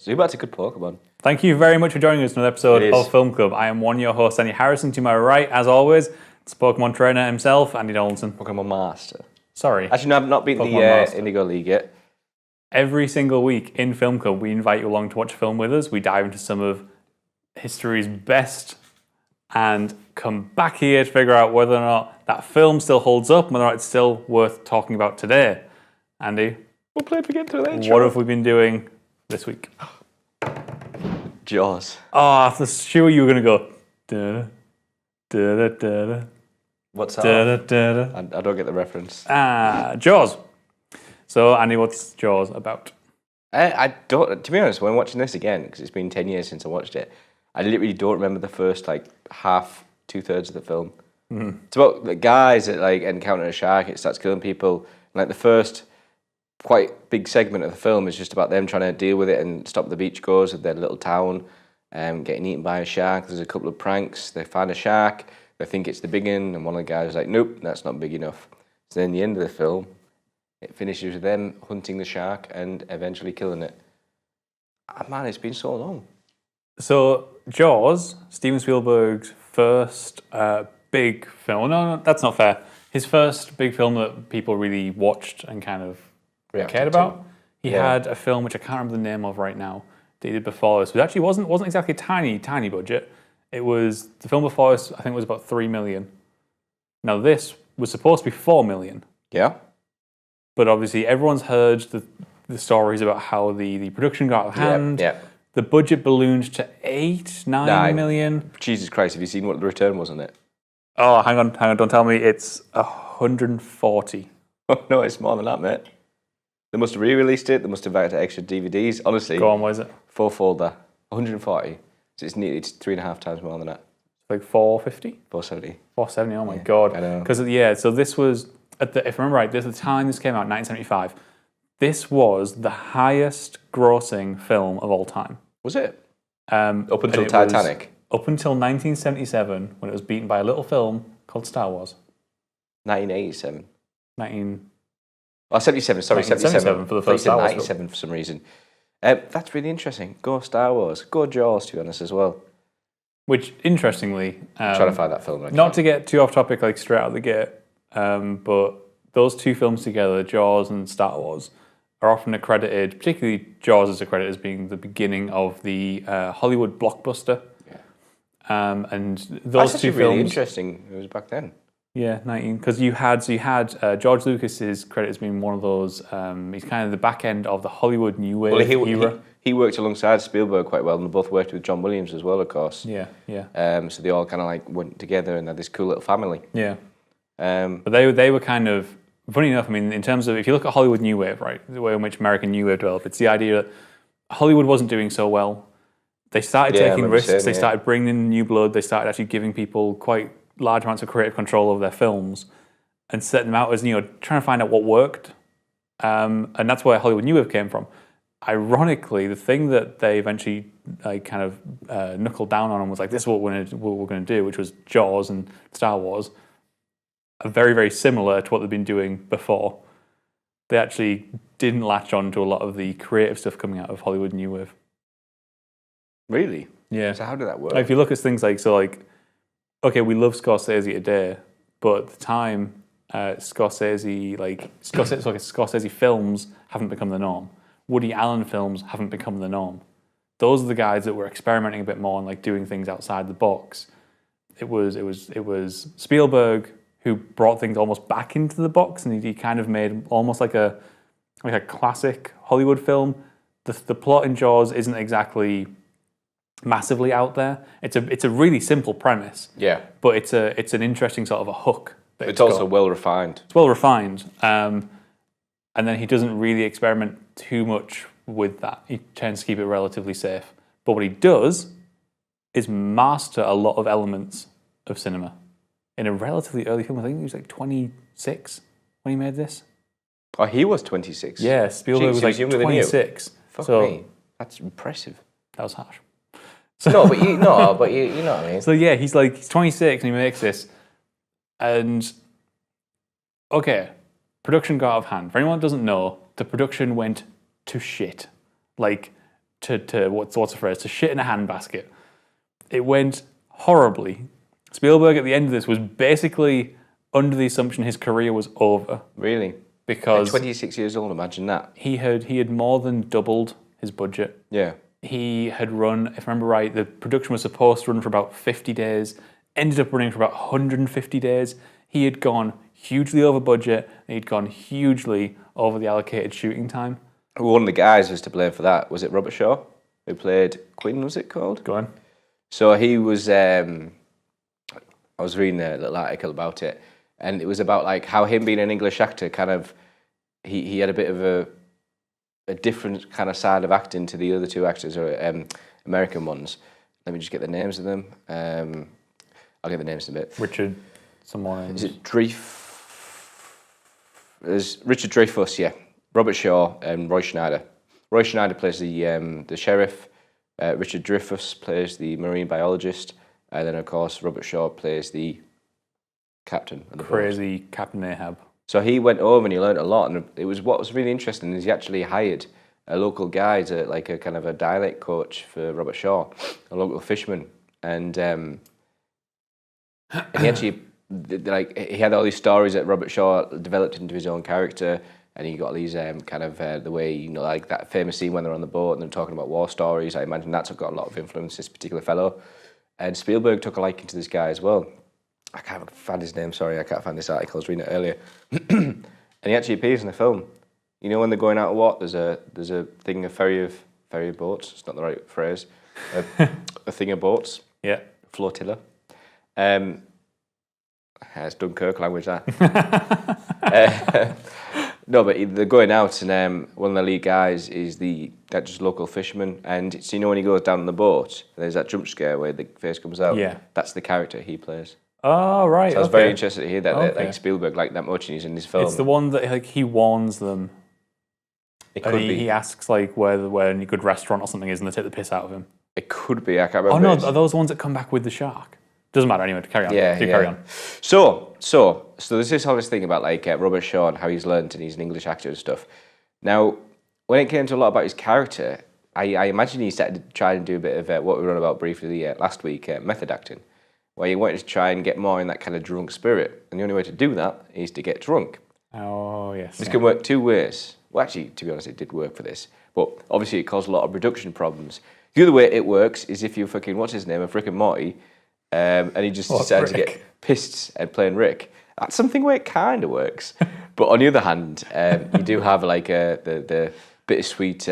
Zubat's a good Pokemon. Thank you very much for joining us in another episode of Film Club. I am your host, Andy Harrison. To my right, as always, it's Pokemon trainer himself, Andy Donaldson. Pokemon Master. Sorry. Actually, no, I've not beaten the Indigo League yet. Every single week in Film Club, we invite you along to watch a film with us. We dive into some of history's best and come back here to figure out whether or not that film still holds up and whether or not it's still worth talking about today. Andy, we'll play it again later. What have we been doing this week? Jaws. Oh, I was sure you were going to go. Da, da, da, da, da. What's that? Da, da, da, da. I don't get the reference. Jaws. So, Andy, what's Jaws about? I don't. To be honest, when watching this again, because it's been 10 years since I watched it, I literally don't remember the first half, 2/3 of the film. Mm-hmm. It's about the guys that encounter a shark. It starts killing people. And, the first quite big segment of the film is just about them trying to deal with it and stop the beachgoers of their little town getting eaten by a shark. There's a couple of pranks. They find a shark. They think it's the big one, and one of the guys is like, nope, that's not big enough. So then the end of the film, it finishes with them hunting the shark and eventually killing it. Man, it's been so long. So Jaws, Steven Spielberg's first big film. No, that's not fair. His first big film that people really watched and kind of cared about. He had a film which I can't remember the name of right now that he did before this. It actually wasn't exactly a tiny budget. It was the film before this. I think it was about $3 million. Now this was supposed to be $4 million. Yeah. But obviously everyone's heard the stories about how the production got out of hand. Yeah. The budget ballooned to $9 million. Jesus Christ! Have you seen what the return was on it? Oh, hang on! Don't tell me it's 140. Oh no, it's more than that, mate. They must have re-released it. They must have added extra DVDs. Honestly, go on. What is it? 4-folder, 140. So it's nearly 3.5 times more than that. Like 450? 470. 470. Oh my god! I know. Because so this was if I remember right. At the time this came out, 1975. This was the highest grossing film of all time. Was it? Up until Titanic? Up until 1977, when it was beaten by a little film called Star Wars. 1987. 77, sorry, 77. For the first Star Wars 97 film. for some reason. That's really interesting. Go Star Wars. Go Jaws, to be honest, as well. Which, interestingly... I'm trying to find that film. Not to get too off topic, straight out of the gate, but those two films together, Jaws and Star Wars, are often accredited, particularly Jaws is accredited as being the beginning of the Hollywood blockbuster. Yeah. And those That's two really films, interesting. It was back then. Yeah, 19. Because you had George Lucas's credit as being one of those. He's kind of the back end of the Hollywood New Wave era. He worked alongside Spielberg quite well, and they both worked with John Williams as well, of course. Yeah. So they all kind of went together and had this cool little family. Yeah. But they were kind of. Funny enough, I mean, in terms of, if you look at Hollywood New Wave, right, the way in which American New Wave developed, it's the idea that Hollywood wasn't doing so well. They started taking risks, they started bringing in new blood, they started actually giving people quite large amounts of creative control over their films and setting them out as, trying to find out what worked. And that's where Hollywood New Wave came from. Ironically, the thing that they eventually knuckled down on was this is what we're going to do, which was Jaws and Star Wars. Are very, very similar to what they've been doing before. They actually didn't latch on to a lot of the creative stuff coming out of Hollywood New Wave. Really? Yeah. So how did that work? If you look at things okay, we love Scorsese today, but at the time, Scorsese films haven't become the norm. Woody Allen films haven't become the norm. Those are the guys that were experimenting a bit more and doing things outside the box. It was Spielberg who brought things almost back into the box, and he kind of made almost like a classic Hollywood film. The plot in Jaws isn't exactly massively out there. It's a really simple premise. Yeah. But it's an interesting sort of a hook. It's also well refined. It's well refined. And then he doesn't really experiment too much with that. He tends to keep it relatively safe. But what he does is master a lot of elements of cinema. In a relatively early film, I think he was 26 when he made this. Oh, he was 26? Yeah, Spielberg was 26. Fuck me. That's impressive. That was harsh. No, but you know what I mean. So yeah, he's 26 and he makes this. And, okay, production got out of hand. For anyone that doesn't know, the production went to shit. Like, to what's the phrase? To shit in a handbasket. It went horribly. Spielberg at the end of this was basically under the assumption his career was over. Really? Because at 26 years old, imagine that. He had more than doubled his budget. Yeah. He had run, if I remember right, the production was supposed to run for about 50 days, ended up running for about 150 days. He had gone hugely over budget, and he'd gone hugely over the allocated shooting time. One of the guys was to blame for that. Was it Robert Shaw, who played Quinn, was it called? Go on. So he was, I was reading a little article about it, and it was about like how him being an English actor kind of, he had a bit of a different kind of side of acting to the other two actors, or American ones. Let me just get the names of them. I'll get the names in a bit. Richard, someone. Is it There's Richard Dreyfuss, yeah. Robert Shaw and Roy Schneider. Roy Schneider plays the sheriff. Richard Dreyfuss plays the marine biologist. And then, of course, Robert Shaw plays the captain. Of the Crazy boat. Captain Ahab. So he went over and he learned a lot. And it was what was really interesting is he actually hired a local guy to like a kind of a dialect coach for Robert Shaw, a local fisherman. And he actually, like, he had all these stories that Robert Shaw developed into his own character. And he got these kind of the way, you know, like that famous scene when they're on the boat and they're talking about war stories. I imagine that's got a lot of influence, this particular fellow. And Spielberg took a liking to this guy as well. I can't find his name, sorry, I can't find this article, I was reading it earlier. And he actually appears in the film. You know when they're going out of what? There's a thing, a ferry of boats, it's not the right phrase. A thing of boats. Yeah. Flotilla. It's Dunkirk language, that. No, but they're going out, and one of the lead guys is that just local fisherman. And so you know when he goes down on the boat, there's that jump scare where the face comes out. Yeah, that's the character he plays. Oh right. So I was very interested to hear that like Spielberg liked that much, and he's in this film. It's the one that like he warns them. It could be. He asks like where any good restaurant or something is, and they take the piss out of him. It could be. I can't remember. Oh no, are those the ones that come back with the shark? Doesn't matter anyway. Carry on. Yeah, carry on. So there's this whole thing about like Robert Shaw and how he's learned and he's an English actor and stuff. Now, when it came to a lot about his character, I imagine he started to try and do a bit of what we were on about briefly last week, method acting, where he wanted to try and get more in that kind of drunk spirit. And the only way to do that is to get drunk. Oh yes. This can work two ways. Well, actually, to be honest, it did work for this, but obviously it caused a lot of production problems. The other way it works is if you fucking what's his name, of Rick and Morty. And he just decided to get pissed at playing Rick. That's something where it kind of works. But on the other hand, you do have like the bittersweet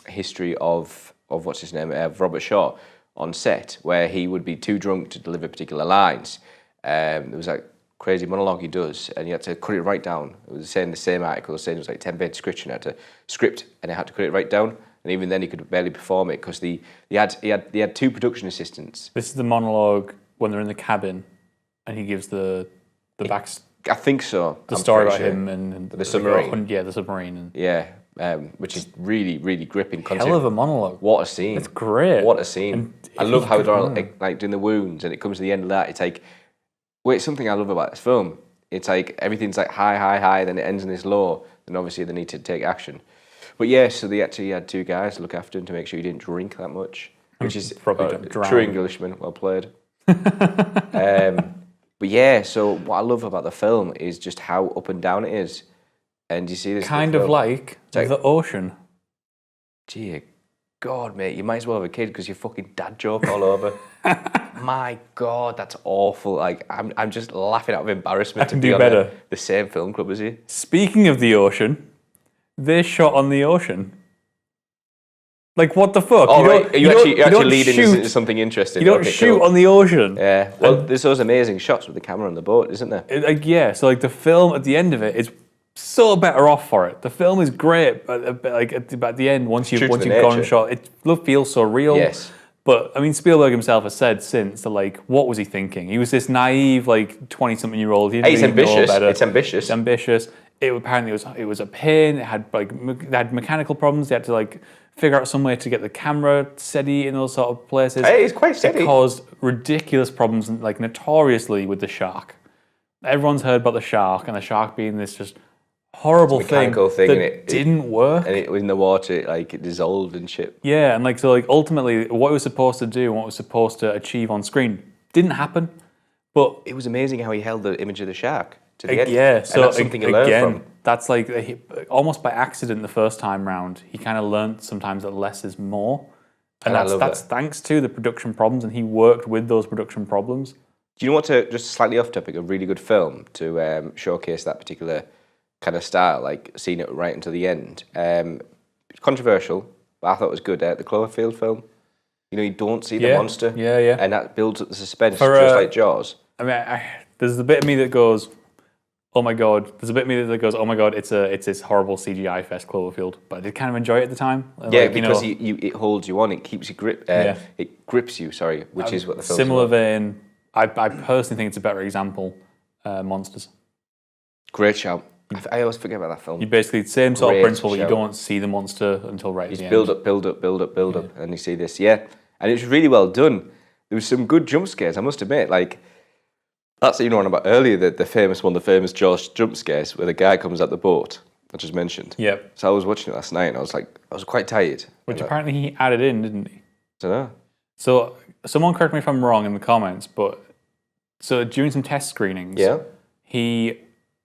history of what's his name, of Robert Shaw on set, where he would be too drunk to deliver particular lines. There was like crazy monologue he does, and you had to cut it right down. It was saying the same article, saying it was like 10-page script, and he had to script, and he had to cut it right down. And even then, he could barely perform it because he had two production assistants. This is the monologue when they're in the cabin, and he gives the back. I think so. The story about him and the submarine. The submarine. Which is really, really gripping. Hell of a monologue. What a scene! It's great. What a scene! I love how they're like doing the wounds, and it comes to the end of that. It's like, it's something I love about this film. It's like everything's like high, high, high, then it ends in this low. Then obviously they need to take action. But yeah, so they actually had two guys to look after him to make sure he didn't drink that much, which is probably true Englishman. Well played. But yeah, so what I love about the film is just how up and down it is. And you see this kind of like the ocean. Dear God, mate, you might as well have a kid because you're fucking dad joke all over. My God, that's awful. Like I'm just laughing out of embarrassment to be on the same film club as you. Speaking of the ocean. They shot on the ocean. Like, what the fuck? Oh, right. You're actually leading this into something interesting. You don't shoot on the ocean. Yeah. Well, there's those amazing shots with the camera on the boat, isn't there? Yeah. So, like, the film at the end of it is so better off for it. The film is great, but like at the end, once you've gone and shot, it feels so real. Yes. But I mean, Spielberg himself has said since that, like, what was he thinking? He was this naive, like, 20-something-year-old. It's ambitious. It's ambitious. It's ambitious. It was a pain. It had mechanical problems. They had to like figure out some way to get the camera steady in those sort of places. Hey, it's quite steady. It caused ridiculous problems, like notoriously with the shark. Everyone's heard about the shark, and the shark being this just horrible mechanical thing that and it didn't work. And it in the water, it dissolved and shit. Yeah, and ultimately, what it was supposed to do, and what it was supposed to achieve on screen, didn't happen. But it was amazing how he held the image of the shark to the end. Yeah, so and that's something to learn from. That's almost by accident the first time round. He kind of learned sometimes that less is more, and that's thanks to the production problems, and he worked with those production problems. Do you know what? Just slightly off topic, a really good film to showcase that particular kind of style, like seeing it right until the end. Controversial, but I thought it was good. The Cloverfield film. You don't see the monster. Yeah. And that builds up the suspense, just like Jaws. I mean, there's a bit of me that goes, oh my god. There's a bit of me that goes, oh my god, it's this horrible CGI fest, Cloverfield. But I did kind of enjoy it at the time. Yeah, because it holds you on. It keeps you It grips you. Sorry, which is what the film's similar about. vein. I personally think it's a better example. Monsters. Great shout. I always forget about that film. You basically same sort of principle. But you don't see the monster until right at the end. Build up, and you see this. Yeah, and it's really well done. There was some good jump scares, I must admit. Like, that's what you know on about earlier, the famous Jaws jump scares where the guy comes out the boat, I just mentioned. Yep. So I was watching it last night and I was quite tired. Which apparently he added in, didn't he? I don't know. So someone correct me if I'm wrong in the comments, but so during some test screenings, he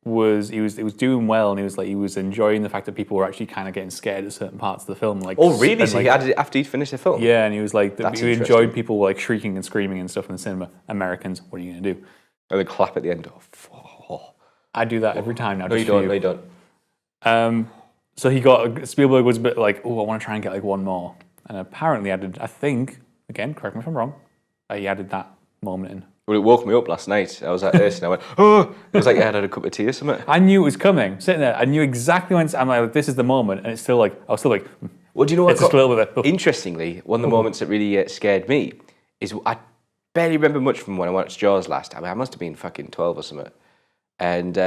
was doing well, and he was enjoying the fact that people were actually kind of getting scared at certain parts of the film. Like, oh really? So he added it after he'd finished the film? Yeah, and he was like, he enjoyed people like shrieking and screaming and stuff in the cinema. Americans, what are you going to do? And then clap at the end. I do that every time now. No, you don't. So Spielberg was a bit like, oh, I want to try and get like one more, and apparently added, I think, again, correct me if I'm wrong, he added that moment in. Well, it woke me up last night. I was at Earth and I went, oh! It was like I had a cup of tea or something. I knew it was coming. Sitting there, I knew exactly when. I'm like, this is the moment, and it's still like, I was still like, well, do you know what? It's just a little bit. Interestingly, one of the moments that really scared me is I barely remember much from when I watched Jaws last. I mean, I must have been fucking 12 or something. And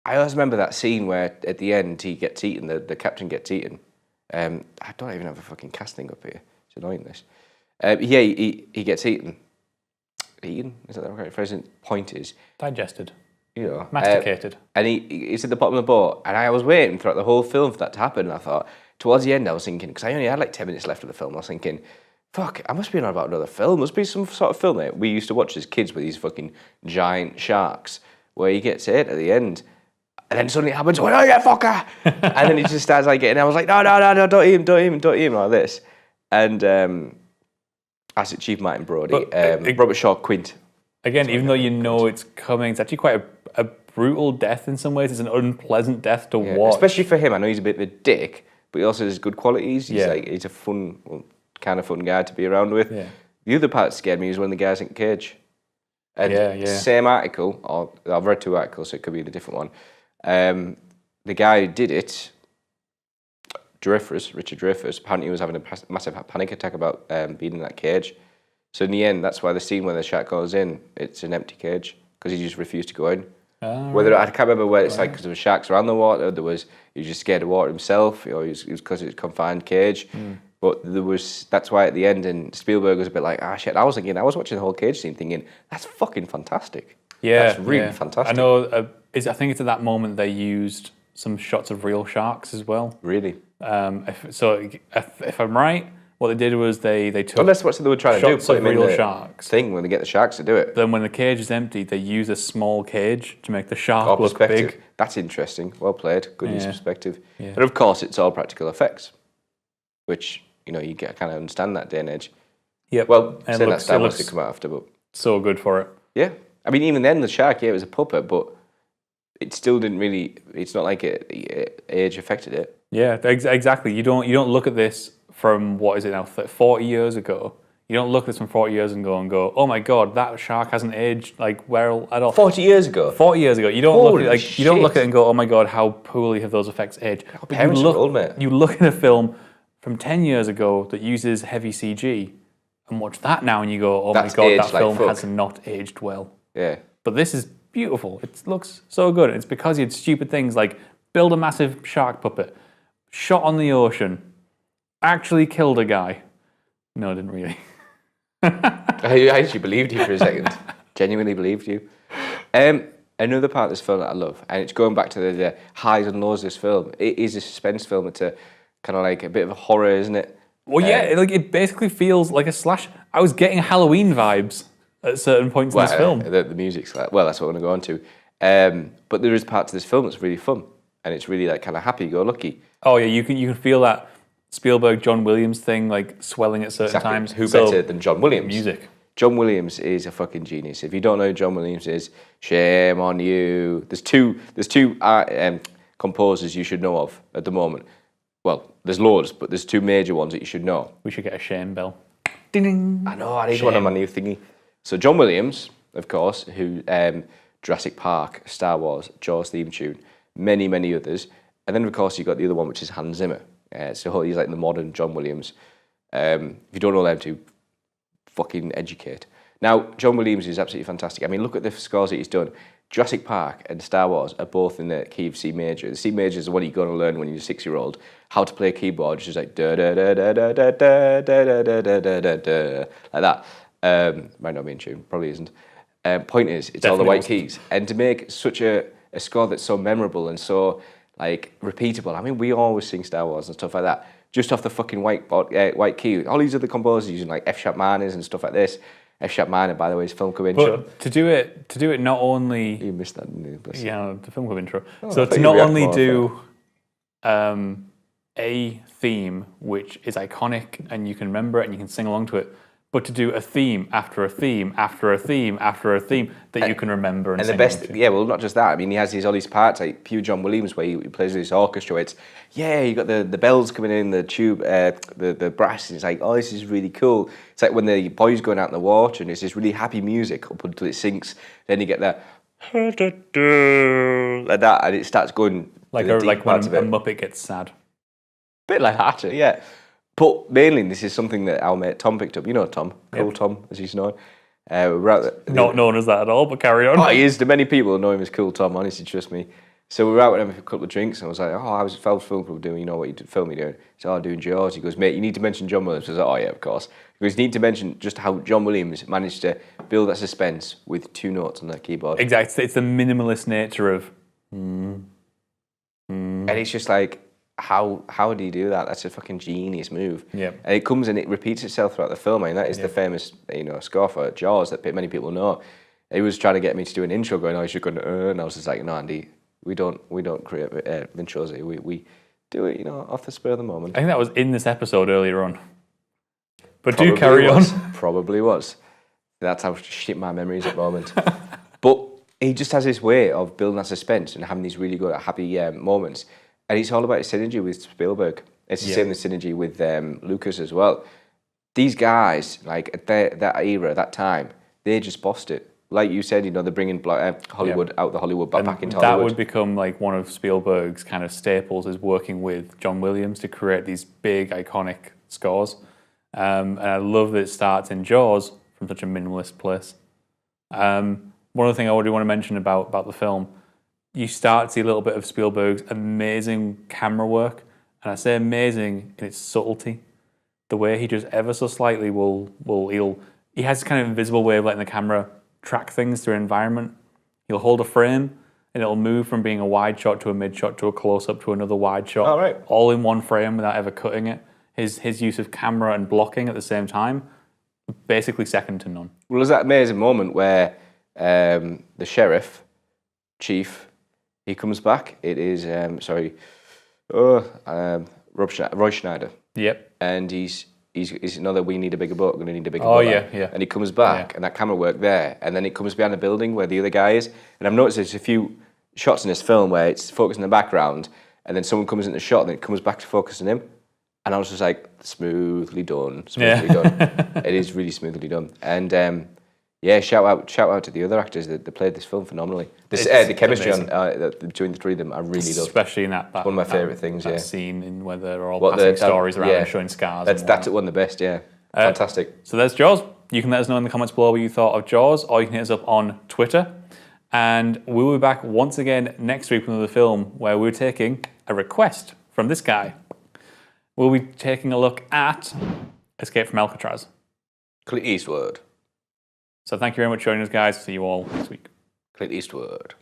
I always remember that scene where at the end he gets eaten, the captain gets eaten. I don't even have a fucking casting up here. It's annoying this. He gets eaten. Eaten? Is that the right phrase? Point is digested. Masticated. And he's at the bottom of the boat, and I was waiting throughout the whole film for that to happen. And I thought, towards the end, I was thinking, because I only had like 10 minutes left of the film, I was thinking, fuck, I must be on about another film. Must be some sort of film that we used to watch as kids with these fucking giant sharks, where he gets hit at the end, and then suddenly it happens. Oh yeah, fucker! And then he just starts like getting. I was like, no, don't eat him like this. And as it Chief Martin Brody, Robert Shaw Quint. Again, even though you know it's coming, it's actually quite a brutal death in some ways. It's an unpleasant death to watch. Especially for him. I know he's a bit of a dick, but he also has good qualities. He's a fun, kind of fun guy to be around with. Yeah. The other part that scared me is when the guy's in cage. And same article, or I've read 2 articles, so it could be the different one. The guy who did it, Richard Dreyfuss, apparently he was having a massive panic attack about being in that cage. So in the end, that's why the scene where the shark goes in, it's an empty cage, because he just refused to go in. I can't remember where it's like, because there were sharks around the water, he was just scared of water himself, he was because it's a confined cage. But that's why at the end, and Spielberg was a bit like, shit, I was watching the whole cage scene thinking, that's fucking fantastic. Yeah. That's really fantastic. I know, I think it's at that moment they used some shots of real sharks as well. Really? If I'm right, what they did was they took. Well, that's what they were trying to do. Put them in real sharks. Thing when they get the sharks to do it. Then when the cage is empty, they use a small cage to make the shark look big. That's interesting. Well played. Good use of perspective. Yeah. And of course, it's all practical effects, which you kind of understand that day and age. Yep. Well, saying that Star Wars to come out after, but so good for it. Yeah. I mean, even then, the shark, it was a puppet, but it still didn't really. It's not like age affected it. Yeah, exactly. You don't look at this from, what is it now, 40 years ago. You don't look at this from 40 years ago and go, oh my god, that shark hasn't aged like well at all. 40 years ago. 40 years ago. You don't look at it, you don't look at it and go, oh my god, how poorly have those effects aged. Parents are old, mate. You look at a film from 10 years ago that uses heavy CG and watch that now and you go, oh my god, that film has not aged well. Yeah. But this is beautiful. It looks so good. It's because you had stupid things like build a massive shark puppet, shot on the ocean, actually killed a guy. No, I didn't really. I actually believed you for a second. Genuinely believed you. And another part of this film that I love, and it's going back to the highs and lows of this film. It is a suspense film. It's a kind of like a bit of a horror, isn't it? Well, yeah, it basically feels like a slash. I was getting Halloween vibes at certain points in this film. The music's like, well, that's what we're going to go on to. But there is parts of this film that's really fun, and it's really like kind of happy-go-lucky. Oh yeah, you can feel that Spielberg, John Williams thing like swelling at certain times. Who better than John Williams? Music. John Williams is a fucking genius. If you don't know who John Williams is, shame on you. There's two composers you should know of at the moment. Well, there's loads, but there's two major ones that you should know. We should get a shame bell. Ding. I know, I need one on my new thingy. So John Williams, of course, who Jurassic Park, Star Wars, Jaws theme tune, many, many others. And then, of course, you've got the other one, which is Hans Zimmer. So he's like the modern John Williams. If you don't know them two, fucking educate. Now, John Williams is absolutely fantastic. I mean, look at the scores that he's done. Jurassic Park and Star Wars are both in the key of C major. The C major is the one you're going to learn when you're a 6-year-old, how to play a keyboard, which is like da da da da da da da da da da da da da like that. Might not be in tune, probably isn't. Point is, it's definitely all the white keys. And to make such a score that's so memorable and so like repeatable. I mean, we always sing Star Wars and stuff like that, just off the fucking white key. All these other composers using like F-sharp minors and stuff like this. F-sharp minor, by the way, is film club intro. But to do it not only... You missed that, didn't you? Yeah, the film club intro. So to not only do a theme which is iconic and you can remember it and you can sing along to it, but to do a theme after a theme after a theme after a theme that you can remember and sing the best, along to. yeah, well, not just that. I mean, he has all these parts like pure John Williams where he plays with this orchestra. It's you got the bells coming in, the tube, the brass. And it's like, oh, this is really cool. It's like when the boy's going out in the water and it's this really happy music up until it sinks. Then you get that like that, and it starts going like when a Muppet gets sad. Bit like that, yeah. But mainly, this is something that our mate Tom picked up. You know Tom, Cool Tom, as he's known. Not known as that at all, but carry on. Oh, he is. Many people know him as Cool Tom, honestly, trust me. So we were out having a couple of drinks, and I was like, oh, I was at Film Club doing, you know what you film me doing? He said, oh, doing Jaws. He goes, mate, you need to mention John Williams. I was like, oh, yeah, of course. He goes, you need to mention just how John Williams managed to build that suspense with 2 notes on the keyboard. Exactly. It's the minimalist nature of... And it's just like, how do you do that? That's a fucking genius move. Yeah. And it comes and it repeats itself throughout the film. I mean, that is the famous, score for Jaws that many people know. He was trying to get me to do an intro, going, "Oh, you should go to," and I was just like, "No, Andy, we don't create intros here. We do it, off the spur of the moment." I think that was in this episode earlier on. But probably do carry on. Probably was. That's how shit my memory is at the moment. But he just has this way of building that suspense and having these really good, happy moments. And it's all about his synergy with Spielberg. It's the same synergy with Lucas as well. These guys, like at that era, that time, they just bossed it. Like you said, they're bringing Hollywood out the Hollywood back into Hollywood. That would become like one of Spielberg's kind of staples, is working with John Williams to create these big, iconic scores. And I love that it starts in Jaws from such a minimalist place. One other thing I already want to mention about the film, you start to see a little bit of Spielberg's amazing camera work. And I say amazing in its subtlety. The way he just ever so slightly he has this kind of invisible way of letting the camera track things through an environment. He'll hold a frame and it'll move from being a wide shot to a mid shot to a close up to another wide shot, all in one frame without ever cutting it. His use of camera and blocking at the same time, basically second to none. Well, there's that amazing moment where the sheriff, chief, he comes back. It is Roy Schneider. Yep. And he's another. We need a bigger boat. We're going to need a bigger boat. Oh yeah. And he comes back, and that camera work there, and then it comes behind the building where the other guy is. And I've noticed there's a few shots in this film where it's focused in the background, and then someone comes in the shot, and then it comes back to focus on him. And I was just like, smoothly done. It is really smoothly done. And shout out to the other actors that played this film phenomenally. The chemistry between the three of them, I really love. Especially in that one of my favourite things. That scene in where they're all passing stories around and showing scars. That's one of the best. Yeah, fantastic. So there's Jaws. You can let us know in the comments below what you thought of Jaws, or you can hit us up on Twitter. And we will be back once again next week with another film where we're taking a request from this guy. We'll be taking a look at Escape from Alcatraz. Clint Eastwood. So thank you very much for joining us, guys. See you all next week. Clint Eastwood.